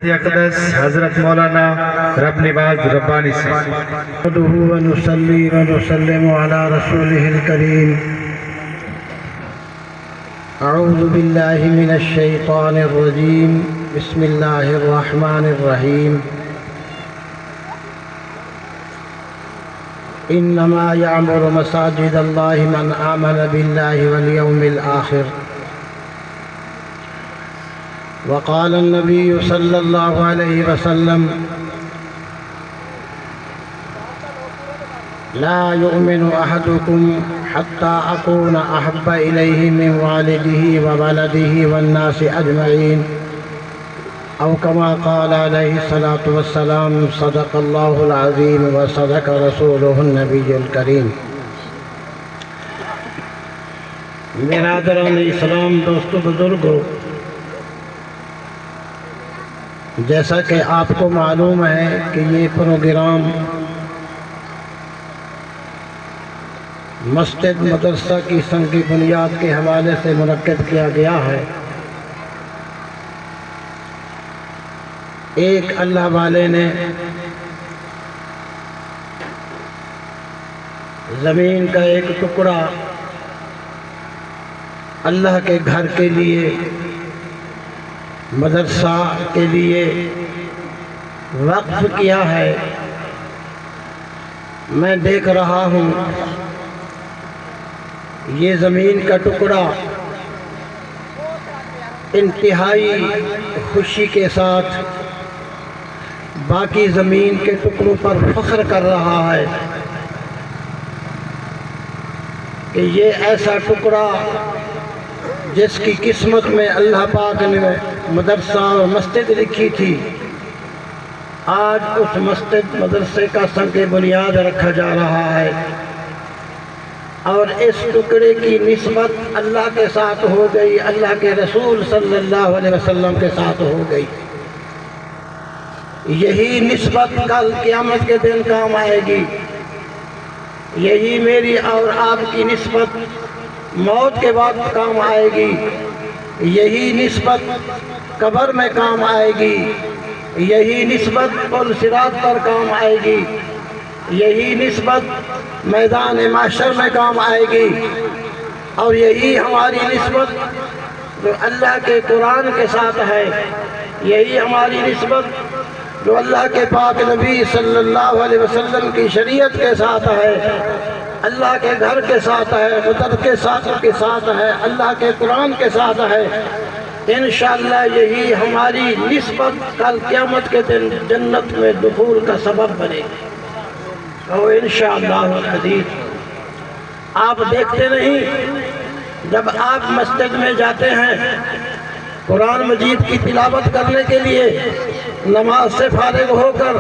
اقدس حضرت مولانا رب نواز ربانی سے نحمده ونصلي ونسلم على رسوله الكريم. أعوذ بالله من الشيطان الرجيم. بسم الله الرحمن الرحيم. إنما يعمر مساجد الله من آمن بالله واليوم الآخر. وقال النبي صلى الله عليه وسلم: لا يؤمن أحدكم حتى أكون أحب إليه من والده وولده والناس أجمعين، أو كما قال عليه الصلاة والسلام: صدق الله العظيم وصدق رسوله النبي الكريم. برادران اسلام، دوستو، بزرگو، جیسا کہ آپ کو معلوم ہے کہ یہ پروگرام مسجد مدرسہ کی سنگ بنیاد کے حوالے سے منعقد کیا گیا ہے. ایک اللہ والے نے زمین کا ایک ٹکڑا اللہ کے گھر کے لیے، مدرسہ کے لیے وقف کیا ہے. میں دیکھ رہا ہوں یہ زمین کا ٹکڑا انتہائی خوشی کے ساتھ باقی زمین کے ٹکڑوں پر فخر کر رہا ہے کہ یہ ایسا ٹکڑا جس کی قسمت میں اللہ پاک نے مدرسہ اور مسجد لکھی تھی، آج اس مسجد مدرسے کا سنگ بنیاد رکھا جا رہا ہے، اور اس ٹکڑے کی نسبت اللہ کے ساتھ ہو گئی، اللہ کے رسول صلی اللہ علیہ وسلم کے ساتھ ہو گئی. یہی نسبت کل قیامت کے دن کام آئے گی. یہی میری اور آپ کی نسبت موت کے بعد کام آئے گی. یہی نسبت قبر میں کام آئے گی. یہی نسبت پل صراط پر کام آئے گی. یہی نسبت میدان محشر میں کام آئے گی. اور یہی ہماری نسبت جو اللہ کے قرآن کے ساتھ ہے، یہی ہماری نسبت جو اللہ کے پاک نبی صلی اللہ علیہ وسلم کی شریعت کے ساتھ ہے، اللہ کے گھر کے ساتھ ہے، مدد کے ساتھ ہے، اللہ کے قرآن کے ساتھ ہے. انشاءاللہ یہی ہماری نسبت کل قیامت کے دن جنت میں دخول کا سبب بنے گی. اور انشاءاللہ العزیز، آپ دیکھتے نہیں، جب آپ مسجد میں جاتے ہیں قرآن مجید کی تلاوت کرنے کے لیے، نماز سے فارغ ہو کر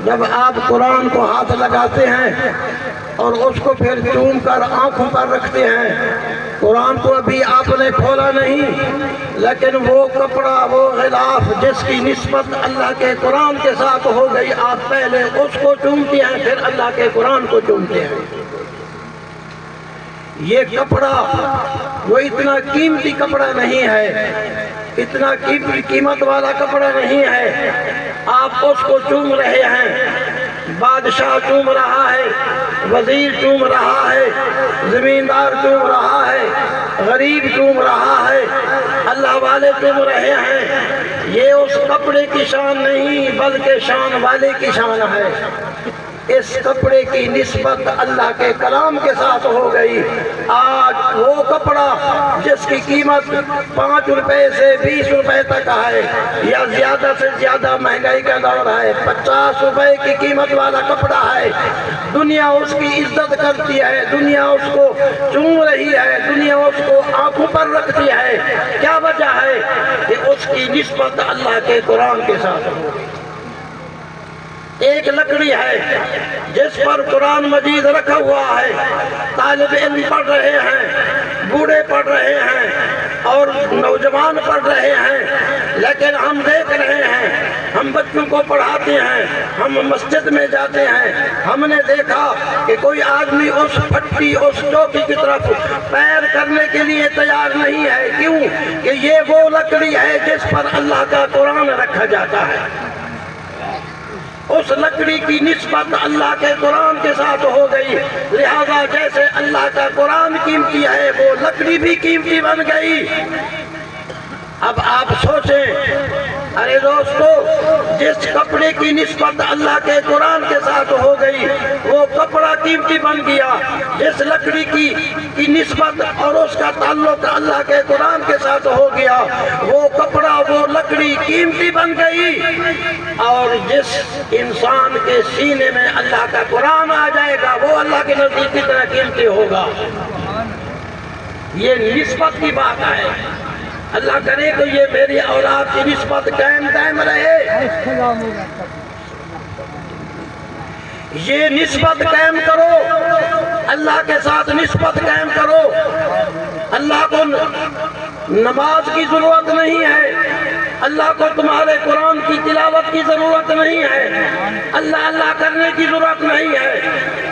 جب آپ قرآن کو ہاتھ لگاتے ہیں اور اس کو پھر چوم کر آنکھوں پر رکھتے ہیں، قرآن کو ابھی آپ نے کھولا نہیں، لیکن وہ کپڑا، وہ غلاف جس کی نسبت اللہ کے قرآن کے ساتھ ہو گئی، آپ پہلے اس کو چومتے ہیں، پھر اللہ کے قرآن کو چومتے ہیں. یہ کپڑا وہ اتنا قیمتی کپڑا نہیں ہے، اتنا قیمت والا کپڑا نہیں ہے. آپ اس کو چوم رہے ہیں، بادشاہ چوم رہا ہے، وزیر چوم رہا ہے، زمیندار چوم رہا ہے، غریب چوم رہا ہے، اللہ والے چوم رہے ہیں. یہ اس کپڑے کی شان نہیں بلکہ شان والے کی شان ہے. اس کپڑے کی نسبت اللہ کے کلام کے ساتھ ہو گئی. آج وہ کپڑا جس کی قیمت 5 روپے سے 20 روپے تک ہے، یا زیادہ سے زیادہ مہنگائی کا دور ہے، 50 روپے کی قیمت والا کپڑا ہے، دنیا اس کی عزت کرتی ہے، دنیا اس کو چوم رہی ہے، دنیا اس کو آنکھوں پر رکھتی ہے. کیا وجہ ہے کہ اس کی نسبت اللہ کے قرآن کے ساتھ ہو گئی. ایک لکڑی ہے جس پر قرآن مجید رکھا ہوا ہے، طالب علم پڑھ رہے ہیں، بوڑھے پڑھ رہے ہیں اور نوجوان پڑھ رہے ہیں، لیکن ہم دیکھ رہے ہیں ہم بچوں کو پڑھاتے ہیں، ہم مسجد میں جاتے ہیں، ہم نے دیکھا کہ کوئی آدمی اس پھٹی اس چوکی کی طرف پیر کرنے کے لیے تیار نہیں ہے۔ کیوں؟ کہ یہ وہ لکڑی ہے جس پر اللہ کا قرآن رکھا جاتا ہے۔ اس لکڑی کی نسبت اللہ کے قرآن کے ساتھ ہو گئی، لہذا جیسے اللہ کا قرآن قیمتی ہے وہ لکڑی بھی قیمتی بن گئی۔ اب آپ سوچیں، ارے دوستو، جس کپڑے کی نسبت اللہ کے قرآن کے ساتھ ہو گئی وہ کپڑا قیمتی بن گیا، جس لکڑی کی نسبت اور اس کا تعلق اللہ کے قرآن کے ساتھ ہو گیا وہ کپڑا وہ لکڑی قیمتی بن گئی۔ اور جس انسان کے سینے میں اللہ کا قرآن آ جائے گا وہ اللہ کے نزدیک کی طرح قیمتی ہوگا۔ یہ نسبت کی بات ہے۔ اللہ کرے تو یہ میری اولاد کی نسبت قائم دائم رہے۔ یہ نسبت قائم کرو، اللہ کے ساتھ نسبت قائم کرو۔ اللہ کو نماز کی ضرورت نہیں ہے، اللہ کو تمہارے قرآن کی تلاوت کی ضرورت نہیں ہے، اللہ اللہ کرنے کی ضرورت نہیں ہے۔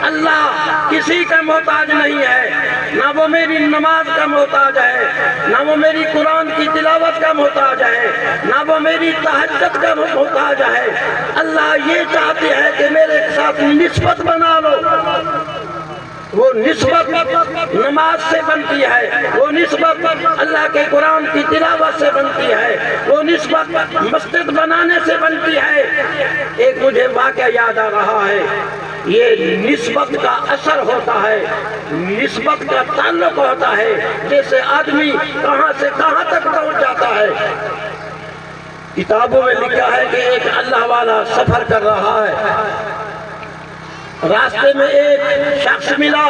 اللہ کسی کا محتاج نہیں ہے، نہ وہ میری نماز کا محتاج ہے، نہ وہ میری قرآن کی تلاوت کا محتاج ہے، نہ وہ میری تہجد کا محتاج ہے۔ اللہ یہ چاہتے ہیں کہ میرے ساتھ نسبت بنا لو۔ وہ نسبت نماز سے بنتی ہے، وہ نسبت اللہ کے قرآن کی تلاوت سے بنتی ہے، وہ نسبت مسجد بنانے سے بنتی ہے۔ ایک مجھے واقعہ یاد آ رہا ہے، یہ نسبت کا اثر ہوتا ہے، نسبت کا تعلق ہوتا ہے، جیسے آدمی کہاں سے کہاں تک پہنچ جاتا ہے۔ کتابوں میں لکھا ہے کہ ایک اللہ والا سفر کر رہا ہے، راستے میں ایک شخص ملا،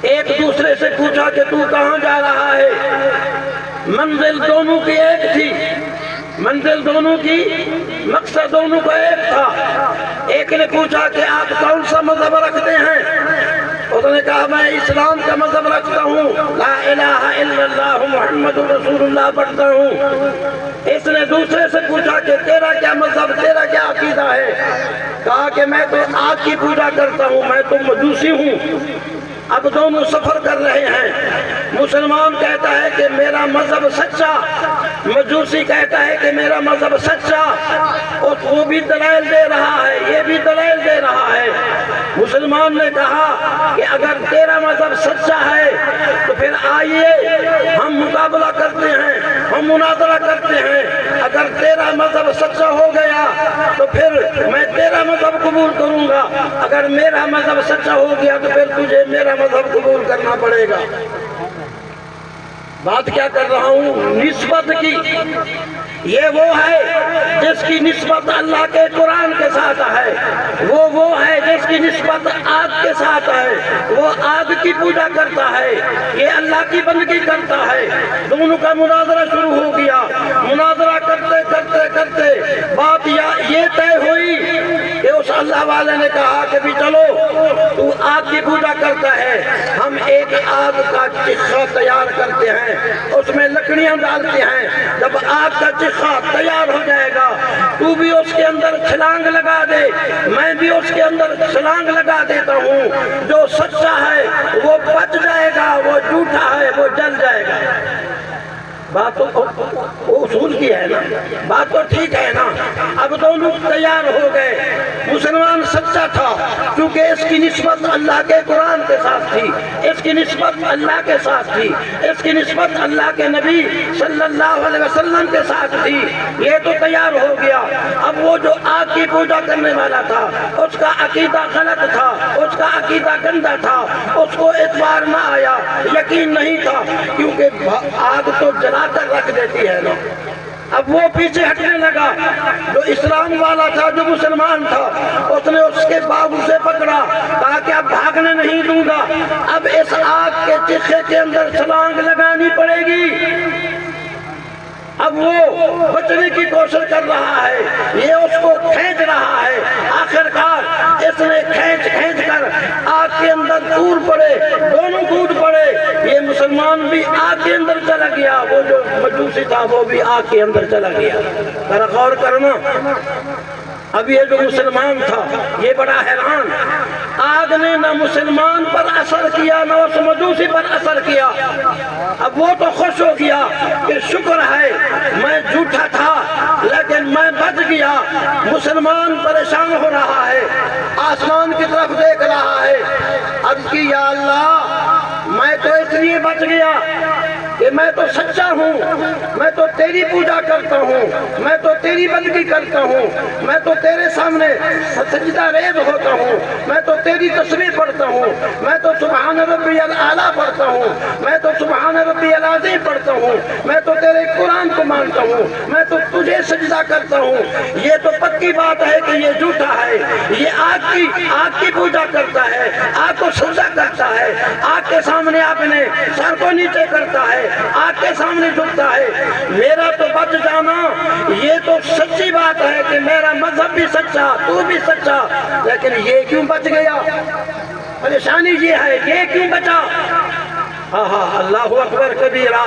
ایک دوسرے سے پوچھا کہ تو کہاں جا رہا ہے؟ منزل دونوں کی ایک تھی، منزل دونوں کی، مقصد دونوں کا ایک تھا۔ ایک نے پوچھا کہ آپ کون سا مذہب رکھتے ہیں؟ اس نے کہا میں اسلام کا مذہب رکھتا ہوں، لا الہ الا اللہ محمد رسول اللہ پڑھتا ہوں۔ اس نے دوسرے سے پوچھا کہ تیرا کیا مذہب، تیرا کیا عقیدہ ہے؟ کہا کہ میں تو آگ کی پوجا کرتا ہوں، میں تو مجوسی ہوں۔ اب دونوں سفر کر رہے ہیں، مسلمان کہتا ہے کہ میرا مذہب سچا، مجوسی کہتا ہے کہ میرا مذہب سچا، اور وہ بھی دلائل دے رہا ہے، یہ بھی دلائل دے رہا ہے۔ مسلمان نے کہا کہ اگر تیرا مذہب سچا ہے تو پھر آئیے ہم مقابلہ کرتے ہیں، ہم مناظرہ کرتے ہیں۔ اگر تیرا مذہب سچا ہو گیا تو پھر میں تیرا مذہب قبول کروں گا، اگر میرا مذہب سچا ہو گیا تو پھر تجھے میرا مذہب قبول کرنا پڑے گا۔ بات کیا کر رہا ہوں؟ نسبت کی۔ یہ وہ ہے جس کی نسبت اللہ کے قرآن کے ساتھ ہے، وہ ہے جس کی نسبت آگ کے ساتھ ہے، وہ آگ کی پوجا کرتا ہے، یہ اللہ کی بندگی کرتا ہے۔ دونوں کا مناظرہ شروع ہو گیا، مناظرہ کرتے کرتے کرتے بات یہ طے ہوئی کہ اس اللہ والے نے کہا کہ بھی چلو تو آگ کی پوجا کرتا ہے، ہم ایک آگ کا چخا تیار کرتے ہیں، اس میں لکڑیاں ڈالتے ہیں، جب آگ کا چخا تیار ہو جائے گا تو بھی اس کے اندر چھلانگ لگا دے، میں بھی اس کے اندر چھلانگ لگا دیتا ہوں، جو سچا ہے وہ بچ جائے گا، وہ جھوٹا ہے وہ جل جائے گا۔ بات تو اصول کی ہے نا، بات تو ٹھیک ہے نا۔ اب دونوں تیار ہو گئے، مسلمان سچا تھا کیونکہ اس کی نسبت اللہ کے قرآن کے ساتھ تھی، اس کی نسبت اللہ کے ساتھ تھی، اس کی نسبت اللہ کے نبی صلی اللہ علیہ وسلم کے ساتھ تھی، یہ تو تیار ہو گیا۔ اب وہ جو آگ کی پوجا کرنے والا تھا اس کا عقیدہ غلط تھا، اس کا عقیدہ گندا تھا، اس کو اعتبار نہ آیا، یقین نہیں تھا، کیونکہ آگ تو جلا کر رکھ دیتی ہے نا۔ اب وہ پیچھے ہٹنے لگا، جو اسلام والا تھا، جو مسلمان تھا، اس نے اس کے بابو سے پکڑا، کہا کہ اب بھاگنے نہیں دوں گا، اب اس آگ کے چخے کے اندر چھلانگ لگانی پڑے گی۔ اب وہ بچنے کی کوشش کر رہا ہے، یہ اس کو کھینچ رہا ہے، آخرکار اس نے کھینچ کر آگ کے اندر کود پڑے، دونوں کود پڑے، یہ مسلمان بھی آگ کے اندر چلا گیا، وہ جو مجوسی تھا وہ بھی آگ کے اندر چلا گیا۔ ذرا غور کرنا، اب یہ جو مسلمان تھا یہ بڑا حیران، آگ نے نہ مسلمان پر اثر کیا نہ اس مجوسی پر اثر کیا۔ اب وہ تو خوش ہو گیا کہ شکر ہے میں جھوٹا تھا لیکن میں بچ گیا۔ مسلمان پریشان ہو رہا ہے، آسمان کی طرف دیکھ رہا ہے، عرض کی یا اللہ میں تو اس لیے بچ گیا کہ میں تو سچا ہوں، میں تو تیری پوجا کرتا ہوں، میں تو تیری بندگی کرتا ہوں، میں تو تیرے سامنے سجدہ ریز ہوتا ہوں، میں تو تیری تسبیح پڑھتا ہوں، میں تو سبحان ربی الاعلیٰ پڑھتا ہوں، میں تو سبحان ربی العظیم پڑھتا ہوں، میں تو تیرے قرآن کو مانتا ہوں، میں تو تجھے سجدہ کرتا ہوں۔ یہ تو پکی بات ہے کہ یہ جھوٹا ہے، یہ آگ کی پوجا کرتا ہے، آگ کو سجدہ کرتا ہے، آگ کے سامنے اپنے سر کو نیچے کرتا ہے، آگ کے سامنے جھکتا ہے۔ میرا تو بچ جانا یہ تو سچی بات ہے کہ میرا مذہب بھی سچا، تو بھی سچا، لیکن یہ کیوں بچ گیا؟ پریشانی یہ ہے یہ کیوں بچا؟ اللہ اکبر کبیرہ۔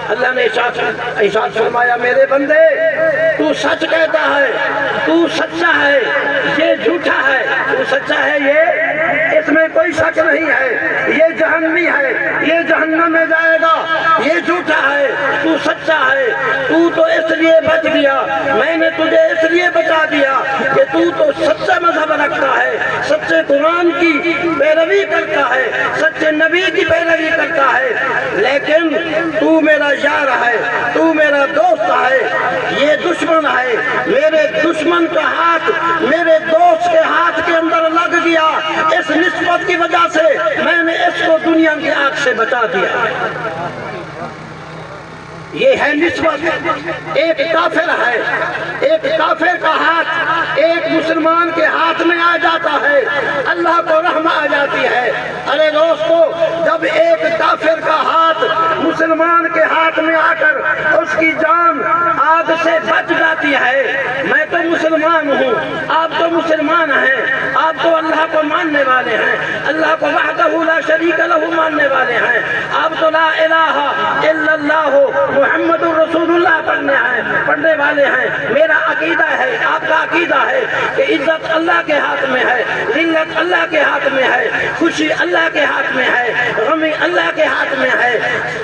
اللہ نے ارشاد فرمایا میرے بندے تو سچ کہتا ہے، تو سچا ہے، یہ جھوٹا ہے، تو سچا ہے یہ اس میں کوئی شک نہیں ہے، یہ جہنمی ہے، یہ جہنم میں جائے گا، یہ جھوٹا ہے، تو سچا ہے، تو اس لیے بچ گیا، میں نے تجھے اس لیے بچا دیا کہ تو سچا مذہب رکھتا ہے، سچے قرآن کی پیروی کرتا ہے، سچے نبی کی پیروی کرتا ہے، لیکن تو میرا یار ہے، تو میرا دوست ہے، یہ دشمن ہے۔ میرے دشمن کا ہاتھ میرے دوست کے ہاتھ کے اندر لگ گیا، اس نسبت کی وجہ سے میں نے اس کو دنیا کی آگ سے بچا دیا۔ یہ ہے نسبت۔ ایک کافر ہے، ایک کافر کا ہاتھ ایک مسلمان کے ہاتھ میں آ جاتا ہے، اللہ کو رحم آ جاتی ہے۔ ارے دوستو، جب ایک کافر کا ہاتھ مسلمان کے ہاتھ میں آ کر اس کی جان آگ سے بچ جاتی ہے۔ میں تو مسلمان ہوں، آپ تو مسلمان ہیں، آپ تو اللہ کو ماننے والے ہیں، اللہ کو وحدہ لا شریک لہ ماننے والے ہیں، آپ تو لا الہ الا اللہ محمد الرسول اللہ پڑھنے والے ہیں۔ میرا عقیدہ ہے، آپ کا عقیدہ ہے کہ عزت اللہ کے ہاتھ میں ہے، ذلت اللہ کے ہاتھ میں ہے، خوشی اللہ کے ہاتھ میں ہے، غمی اللہ کے ہاتھ میں ہے،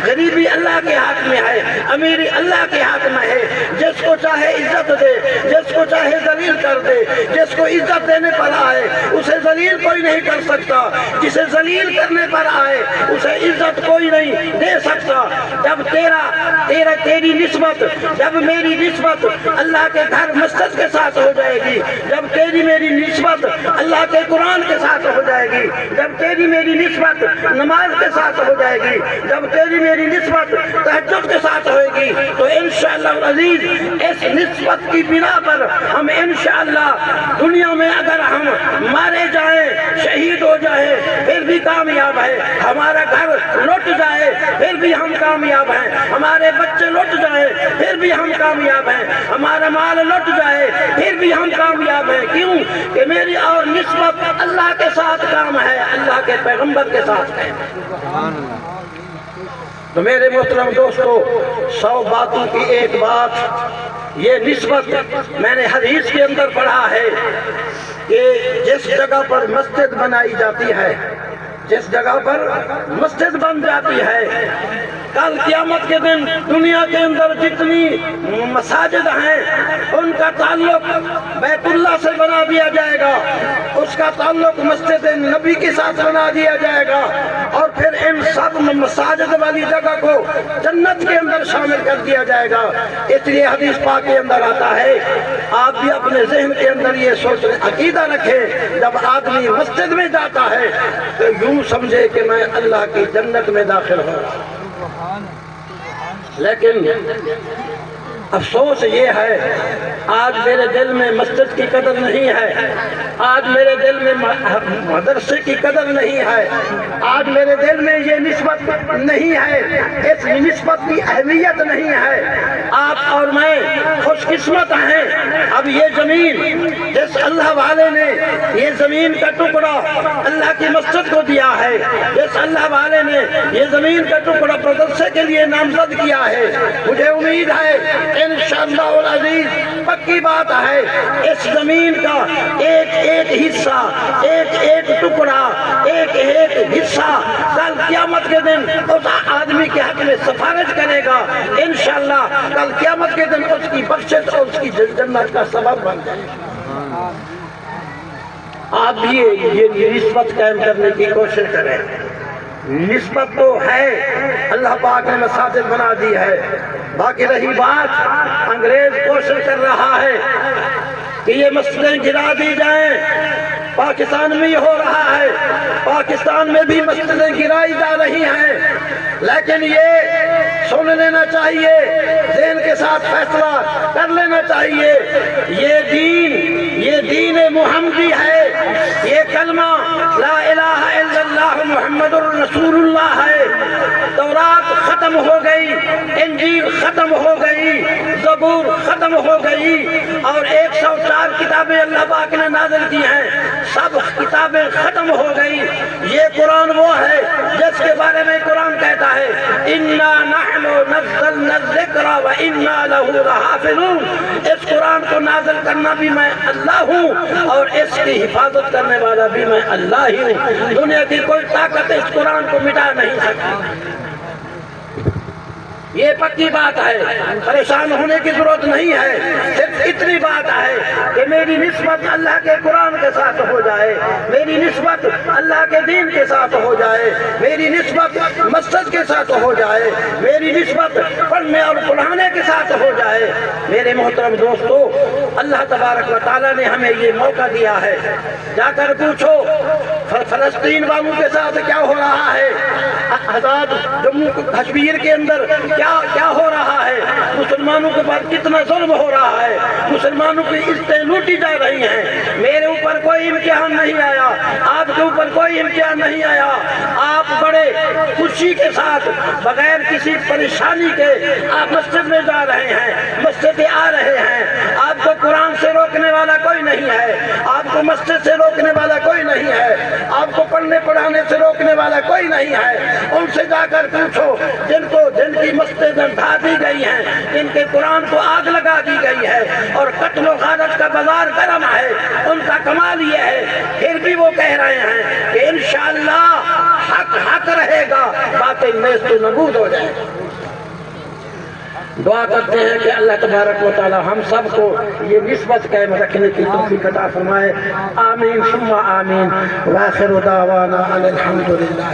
غریبی اللہ کے ہاتھ میں ہے، امیری اللہ کے ہاتھ میں ہے۔ جس کو چاہے عزت دے، جس کو چاہے ذلیل کر دے، جس کو عزت دینے پر آئے اسے ذلیل کوئی نہیں کر سکتا، جسے ذلیل کرنے پر آئے اسے عزت کوئی نہیں دے سکتا۔ جب تیری نسبت، جب میری نسبت اللہ کے گھر مسجد کے ساتھ ہو جائے گی، جب تیری میری نسبت اللہ کے قرآن کے ساتھ ہو جائے گی، جب تیری میری نسبت نماز کے ساتھ ہو جائے گی، جب تیری میری نسبت تہجد کے ساتھ ہوئے گی، تو انشاءاللہ العزیز اس نسبت کی بنا پر ہم انشاءاللہ دنیا میں اگر ہم مارے جائیں، شہید ہو جائیں، پھر بھی کامیاب ہے۔ ہمارا گھر لٹ جائے پھر بھی ہم کامیاب ہیں، ہمارے بچے لٹ جائیں پھر بھی ہم کامیاب ہیں، ہمارا مال لٹ جائے پھر بھی ہم کامیاب ہیں۔ کیوں کہ میری اور نسبت اللہ کے ساتھ کام ہے، اللہ کے پیغمبر کے ساتھ ہے۔ تو میرے محترم دوستو، 100 باتوں کی ایک بات یہ نسبت میں نے حدیث کے اندر پڑھا ہے کہ جس جگہ پر مسجد بنائی جاتی ہے، جس جگہ پر مسجد بن جاتی ہے، کل قیامت کے دن دنیا کے اندر جتنی مساجد ہیں ان کا تعلق بیت اللہ سے بنا دیا جائے گا، اس کا تعلق مسجد نبی کے ساتھ بنا دیا جائے گا، اور پھر ان سب مساجد والی جگہ کو جنت کے اندر شامل کر دیا جائے گا۔ اس لیے حدیث پاک کے اندر آتا ہے، آپ بھی اپنے ذہن کے اندر یہ سوچ عقیدہ رکھیں، جب آدمی مسجد میں جاتا ہے تو یوں سمجھے کہ میں اللہ کی جنت میں داخل ہوں۔ لیکن افسوس یہ ہے آج میرے دل میں مسجد کی قدر نہیں ہے، آج میرے دل میں مدرسے کی قدر نہیں ہے، آج میرے دل میں یہ نسبت نہیں ہے، اس نسبت کی اہمیت نہیں ہے۔ آپ اور میں خوش قسمت ہیں، اب یہ زمین جس اللہ والے نے یہ زمین کا ٹکڑا اللہ کی مسجد کو دیا ہے، جس اللہ والے نے یہ زمین کا ٹکڑا مدرسے کے لیے نامزد کیا ہے، مجھے امید ہے انشاءاللہ العزیز پکی بات ہے اس زمین کا ایک ایک حصہ، ایک ایک ٹکڑا، ایک ایک حصہ کل قیامت کے دن اس آدمی کے حق میں سفارش کرے گا، انشاءاللہ کل قیامت کے دن اس کی بخشش اور اس کی جنت کا سبب بن جائے گا۔ آپ بھی یہ نسبت قائم کرنے کی کوشش کریں۔ نسبت تو ہے، اللہ پاک نے مساجد بنا دی ہے، باقی رہی بات انگریز کوشش کر رہا ہے کہ یہ مسجدیں گرا دی جائیں، پاکستان میں ہو رہا ہے، پاکستان میں بھی مسجدیں گرائی جا رہی ہیں، لیکن یہ سن لینا چاہیے، ذہن کے ساتھ فیصلہ کر لینا چاہیے، یہ دین محمدی ہے، یہ کلمہ لا الہ الا اللہ محمد الرسول اللہ ہے۔ تورات ختم ہو گئی، انجیل ختم ہو گئی، زبور ختم ہو گئی، اور 104 کتابیں اللہ پاک نے نازل کی ہیں، سب کتابیں ختم ہو گئی۔ یہ قرآن وہ ہے جس کے بارے میں قرآن کہتا ہے اِنَّا نَحْنُ نَزَّلْنَا الذِّكْرَ وَإِنَّا لَهُ لَحَافِظُونَ۔ اس قرآن کو نازل کرنا بھی میں اللہ ہوں اور اس کی حفاظت کرنے والا بھی میں اللہ ہی ہوں۔ دنیا کی کوئی طاقت اس قرآن کو مٹا نہیں سکتی، یہ پکی بات ہے، پریشان ہونے کی ضرورت نہیں ہے، صرف اتنی بات ہے کہ میری نسبت اللہ کے قرآن کے ساتھ ہو جائے، میری نسبت اللہ کے دین کے ساتھ ہو جائے، میری نسبت مسجد کے ساتھ ہو جائے، میری نسبت پڑھنے اور پڑھانے کے ساتھ ہو جائے۔ میرے محترم دوستو، اللہ تبارک و تعالیٰ نے ہمیں یہ موقع دیا ہے، جا کر پوچھو فلسطین والوں کے ساتھ کیا ہو رہا ہے، آزاد جموں کشمیر کے اندر کیا ہو رہا ہے، مسلمانوں کے بعد کتنا ظلم ہو رہا ہے، مسلمانوں کی عزتیں لوٹی جا رہی ہیں۔ میرے اوپر کوئی امتحان نہیں آیا، آپ کے اوپر کوئی امتحان نہیں آیا، آپ بڑے خوشی کے ساتھ بغیر کسی پریشانی کے آپ مسجد میں جا رہے ہیں، مسجد آ رہے ہیں، آپ کو قرآن سے روکنے والا کوئی نہیں ہے، آپ کو مسجد سے روکنے والا کوئی نہیں ہے، آپ کو پڑھنے پڑھانے سے روکنے والا کوئی نہیں ہے۔ ان سے جا کر پوچھو جن کی مسجدیں ڈھا دی گئی ہیں، جن کے قرآن کو آگ لگا دی گئی ہے اور قتل و غارت کا بازار گرم ہے، ان کا کمال یہ ہے پھر بھی وہ کہہ رہے ہیں کہ انشاءاللہ حق حق رہے گا، باطل نیست و نابود ہو جائے گا۔ دعا کرتے ہیں کہ اللہ تبارک و تعالی ہم سب کو یہ نسبت قائم رکھنے کی توفیق عطا فرمائے۔ آمین ثم آمین، وآخر دعوانا ان الحمد للہ۔